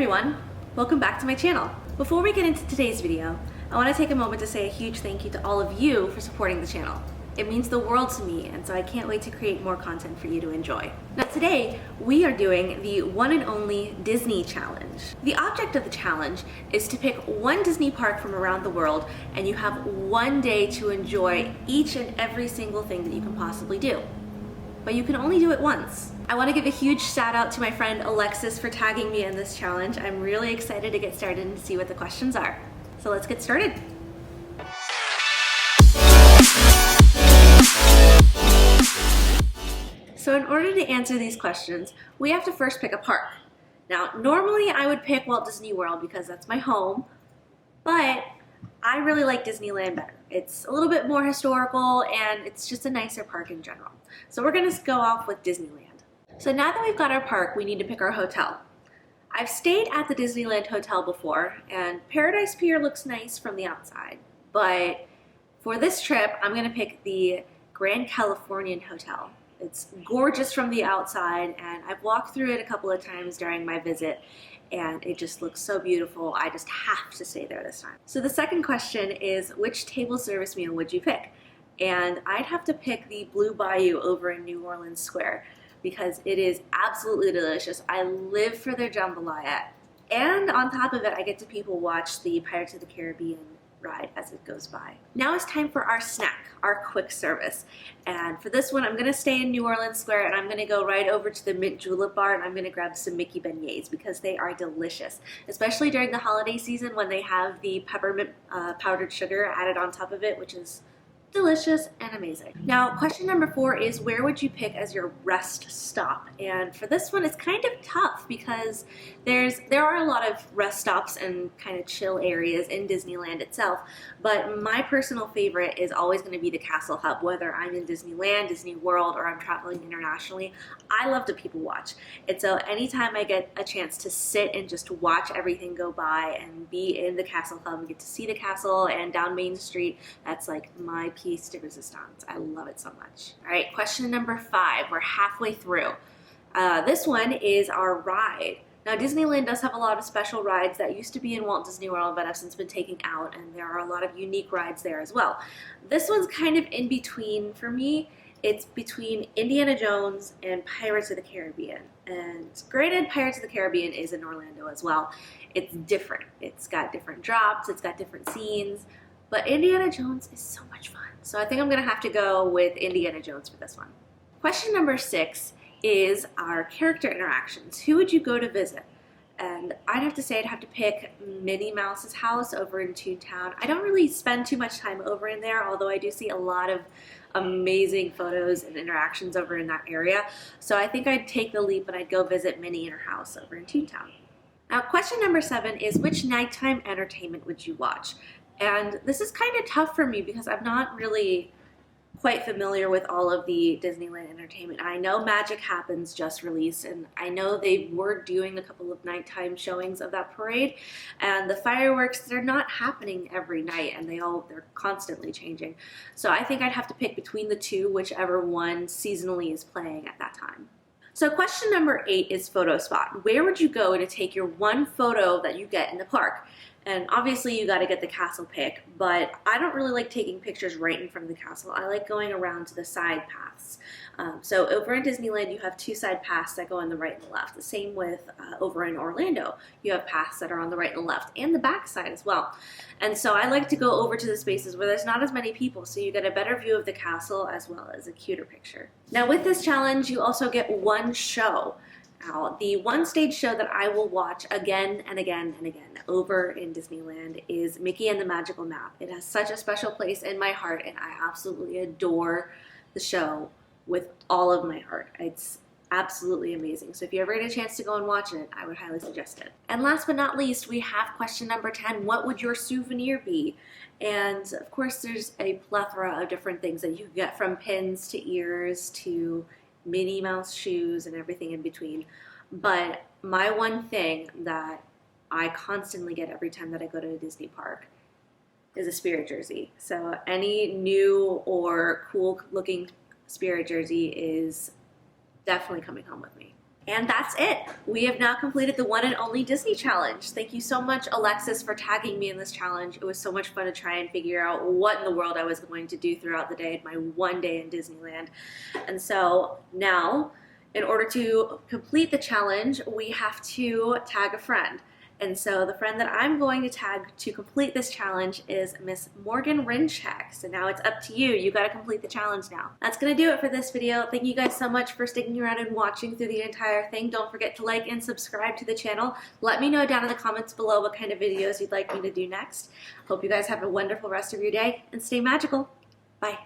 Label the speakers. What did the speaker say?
Speaker 1: everyone, welcome back to my channel. Before we get into today's video, I want to take a moment to say a huge thank you to all of you for supporting the channel. It means the world to me, and so I can't wait to create more content for you to enjoy. Now today, we are doing the one and only Disney Challenge. The object of the challenge is to pick one Disney park from around the world, and you have one day to enjoy each and every single thing that you can possibly do. But you can only do it once. I want to give a huge shout out to my friend Alexis for tagging me in this challenge. I'm really excited to get started and see what the questions are. So let's get started. So in order to answer these questions, we have to first pick a park. Now, normally I would pick Walt Disney World because that's my home, but I really like Disneyland better. It's a little bit more historical and it's just a nicer park in general. So we're gonna go off with Disneyland. So now that we've got our park, we need to pick our hotel. I've stayed at the Disneyland Hotel before, and Paradise Pier looks nice from the outside, but for this trip, I'm gonna pick the Grand Californian Hotel. It's gorgeous from the outside, and I've walked through it a couple of times during my visit, and it just looks so beautiful. I just have to stay there this time. So the second question is, which table service meal would you pick? And I'd have to pick the Blue Bayou over in New Orleans Square because it is absolutely delicious. I live for their jambalaya. And on top of it, I get to people watch the Pirates of the Caribbean ride as it goes by. Now it's time for our snack, our quick service. And for this one, I'm gonna stay in New Orleans Square and I'm gonna go right over to the Mint Julep bar and I'm gonna grab some Mickey beignets because they are delicious, especially during the holiday season when they have the peppermint powdered sugar added on top of it, which is delicious and amazing. Now, question number 4 is, where would you pick as your rest stop? And for this one, it's kind of tough because there are a lot of rest stops and kind of chill areas in Disneyland itself, but my personal favorite is always going to be the Castle Hub, whether I'm in Disneyland, Disney World, or I'm traveling internationally. I love to people watch. And so anytime I get a chance to sit and just watch everything go by and be in the Castle Hub and get to see the castle and down Main Street, that's like my piece de resistance. I love it so much. All right, question number 5. We're halfway through. This one is our ride. Now, Disneyland does have a lot of special rides that used to be in Walt Disney World but have since been taken out, and there are a lot of unique rides there as well. This one's kind of in between for me. It's between Indiana Jones and Pirates of the Caribbean. And granted, Pirates of the Caribbean is in Orlando as well. It's different. It's got different drops, it's got different scenes, but Indiana Jones is so much fun. So I think I'm gonna have to go with Indiana Jones for this one. Question number 6 is our character interactions. Who would you go to visit? And I'd have to say I'd have to pick Minnie Mouse's house over in Toontown. I don't really spend too much time over in there, although I do see a lot of amazing photos and interactions over in that area. So I think I'd take the leap and I'd go visit Minnie in her house over in Toontown. Now, question number 7 is, which nighttime entertainment would you watch? And this is kind of tough for me because I'm not really quite familiar with all of the Disneyland entertainment. I know Magic Happens just released, and I know they were doing a couple of nighttime showings of that parade, and the fireworks, they're not happening every night, and they're constantly changing. So I think I'd have to pick between the two, whichever one seasonally is playing at that time. So question number 8 is photo spot. Where would you go to take your one photo that you get in the park? And obviously you got to get the castle pick, but I don't really like taking pictures right in front of the castle. I like going around to the side paths. So over in Disneyland, you have 2 side paths that go on the right and the left. The same with over in Orlando. You have paths that are on the right and left, and the back side as well. And so I like to go over to the spaces where there's not as many people, so you get a better view of the castle as well as a cuter picture. Now with this challenge, you also get one show. Now, the one stage show that I will watch again and again and again over in Disneyland is Mickey and the Magical Map. It has such a special place in my heart, and I absolutely adore the show with all of my heart. It's absolutely amazing. So if you ever get a chance to go and watch it, I would highly suggest it. And last but not least, we have question number 10. What would your souvenir be? And of course, there's a plethora of different things that you can get, from pins to ears to Minnie Mouse shoes and everything in between. But my one thing that I constantly get every time that I go to a Disney park is a Spirit jersey. So any new or cool looking Spirit jersey is definitely coming home with me. And that's it. We have now completed the one and only Disney challenge. Thank you so much, Alexis, for tagging me in this challenge. It was so much fun to try and figure out what in the world I was going to do throughout the day, my one day in Disneyland. And so now, in order to complete the challenge, we have to tag a friend. And so the friend that I'm going to tag to complete this challenge is Miss Morgan Rinchack. So now it's up to you. You got to complete the challenge now. That's going to do it for this video. Thank you guys so much for sticking around and watching through the entire thing. Don't forget to like and subscribe to the channel. Let me know down in the comments below what kind of videos you'd like me to do next. Hope you guys have a wonderful rest of your day and stay magical. Bye.